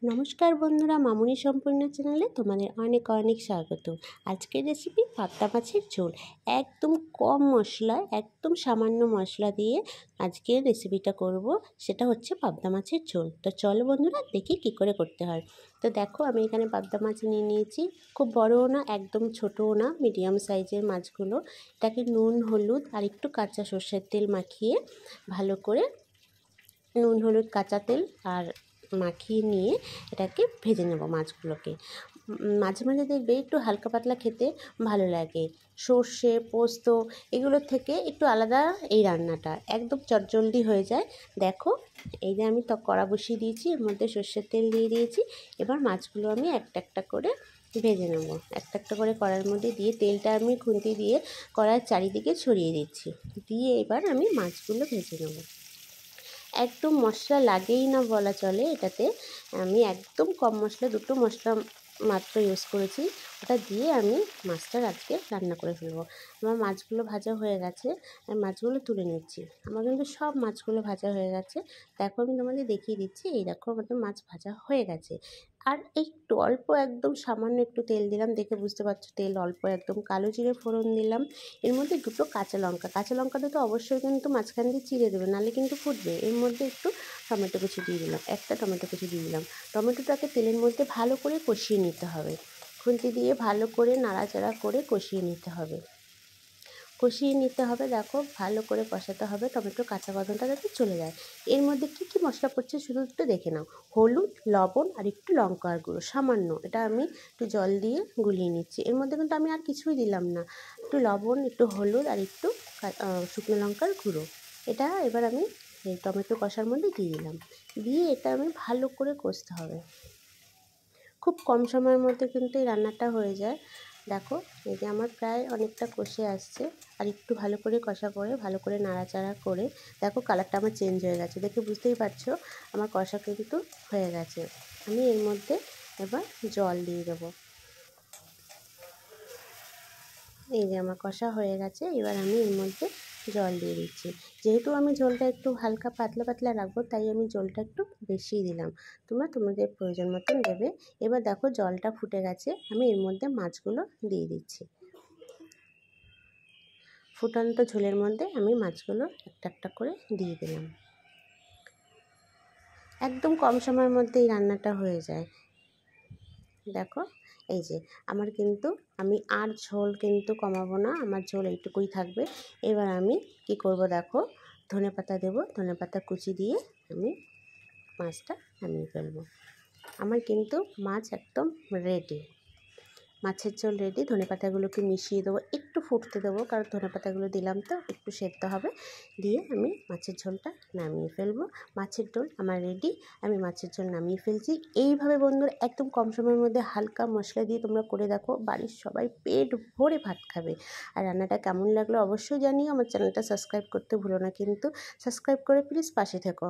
নমস্কার বন্ধুরা, মামুনি সম্পূর্ণ চ্যানেলে তোমাদের অনেক অনেক স্বাগত। আজকের রেসিপি পাবদা মাছের ঝোল। একদম কম মশলা, একদম সামান্য মশলা দিয়ে আজকের রেসিপিটা করব। সেটা হচ্ছে পাবদা মাছের ঝোল। তো চলো বন্ধুরা, দেখি কি করে করতে হয়। তো দেখো, আমি এখানে পাবদা মাছ নিয়ে নিয়েছি। খুব বড়ও না, একদম ছোটও না, মিডিয়াম সাইজের মাছগুলো। এটাকে নুন, হলুদ আর একটু কাঁচা সর্ষের তেল মাখিয়ে ভালো করে, নুন হলুদ কাঁচা তেল আর মাখিয়ে নিয়ে এটাকে ভেজে নেব মাছগুলোকে। মাঝে মাঝে দেখবে একটু হালকা পাতলা খেতে ভালো লাগে। সর্ষে পোস্ত এগুলোর থেকে একটু আলাদা এই রান্নাটা, একদম চটজলদি হয়ে যায়। দেখো, এই যে আমি কড়া বসিয়ে দিয়েছি, এর মধ্যে সর্ষের তেল দিয়ে দিয়েছি। এবার মাছগুলো আমি একটা একটা করে ভেজে নেব। একটা একটা করে কড়ার মধ্যে দিয়ে তেলটা আমি খুন্তি দিয়ে কড়ার চারিদিকে ছড়িয়ে দিচ্ছি। দিয়ে এবার আমি মাছগুলো ভেজে নেব। একদম মশলা লাগেই না বলা চলে এটাতে। আমি একদম কম মশলা, দুটো মশলা মাত্র ইউজ করেছি। ওটা দিয়ে আমি মাছটা আজকে রান্না করে ফেলবো। আমার মাছগুলো ভাজা হয়ে গেছে, আমি মাছগুলো তুলে নিচ্ছি। আমার কিন্তু সব মাছগুলো ভাজা হয়ে গেছে। দেখো, আমি তোমাদের দেখিয়ে দিচ্ছি। এই দেখো, আমাদের মাছ ভাজা হয়ে গেছে। আর একটু অল্প, একদম সামান্য একটু তেল দিলাম, দেখে বুঝতে পারছো তেল অল্প। একদম কালো জিরে ফোড়ন দিলাম। এর মধ্যে দুটো কাঁচা লঙ্কা, কাঁচা লঙ্কাটা তো অবশ্যই কিন্তু মাঝখান দিয়ে চিড়ে দেবে, নাহলে কিন্তু ফুটবে। এর মধ্যে একটু টমেটো কুচি দিয়ে দিলাম, একটা টমেটো কুচি দিয়ে দিলাম। টমেটোটাকে তেলের মধ্যে ভালো করে কষিয়ে নিতে হবে। খুন্তি দিয়ে ভালো করে নাড়াচাড়া করে কষিয়ে নিতে হবে। দেখো, ভালো করে কষাতে হবে, টমেটোর কাঁচা গন্ধটা যাতে চলে যায়। এর মধ্যে কী কী মশলা পড়ছে শুধু একটু দেখে নাও। হলুদ, লবণ আর একটু লঙ্কার গুঁড়ো সামান্য, এটা আমি একটু জল দিয়ে গুলিয়ে নিচ্ছি। এর মধ্যে কিন্তু আমি আর কিছুই দিলাম না। একটু লবণ, একটু হলুদ আর একটু শুকনো লঙ্কার গুঁড়ো। এটা এবার আমি এই টমেটো কষার মধ্যে দিয়ে দিলাম। দিয়ে এটা আমি ভালো করে কষতে হবে। খুব কম সময়ের মধ্যে কিন্তু এই রান্নাটা হয়ে যায়। দেখো, এই যে আমার প্রায় অনেকটা কষে আসছে। আর একটু ভালো করে কষা করে, ভালো করে নাড়াচাড়া করে, দেখো কালারটা আমার চেঞ্জ হয়ে গেছে। দেখে বুঝতেই পারছো আমার কষা কিন্তু হয়ে গেছে। আমি এর মধ্যে এবার জল দিয়ে দেবো। এই যে আমার কষা হয়ে গেছে, এবার আমি এর মধ্যে জল দিয়ে দিচ্ছি। যেহেতু আমি ঝোলটা একটু হালকা পাতলা পাতলা রাখবো, তাই আমি জলটা একটু বেশিই দিলাম। তোমরা তোমাদের প্রয়োজন মতন দেবে। এবার দেখো, জলটা ফুটে গেছে, আমি এর মধ্যে মাছগুলো দিয়ে দিচ্ছি। ফুটন্ত ঝোলের মধ্যে আমি মাছগুলো একটা একটা করে দিয়ে দিলাম। একদম কম সময়ের মধ্যে এই রান্নাটা হয়ে যায়। দেখো, এই যে আমার কিন্তু, আমি আর ঝোল কিন্তু কমাবো না, আমার ঝোল এইটুকুই থাকবে। এবার আমি কি করব, দেখো, ধনেপাতা দেবো। ধনেপাতা কুচি দিয়ে আমি মাছটা নামিয়ে ফেলবো। আমার কিন্তু মাছ একদম রেডি, মাছের ঝোল রেডি। ধনেপাতাগুলোকে মিশিয়ে দেবো, একটু ফুটতে দেবো, কারণ ধনেপাতাগুলো দিলাম তো একটু সেদ্ধ হবে। দিয়ে আমি মাছের ঝোলটা নামিয়ে ফেলবো। মাছের ঝোল আমার রেডি, আমি মাছের ঝোল নামিয়ে ফেলছি। এইভাবে বন্ধুরা একদম কম সময়ের মধ্যে হালকা মশলা দিয়ে তোমরা করে দেখো, বাড়ির সবাই পেট ভরে ভাত খাবে। আর রান্নাটা কেমন লাগলো অবশ্যই জানিও। আমার চ্যানেলটা সাবস্ক্রাইব করতে ভুলো না কিন্তু। সাবস্ক্রাইব করে প্লিজ পাশে থেকো।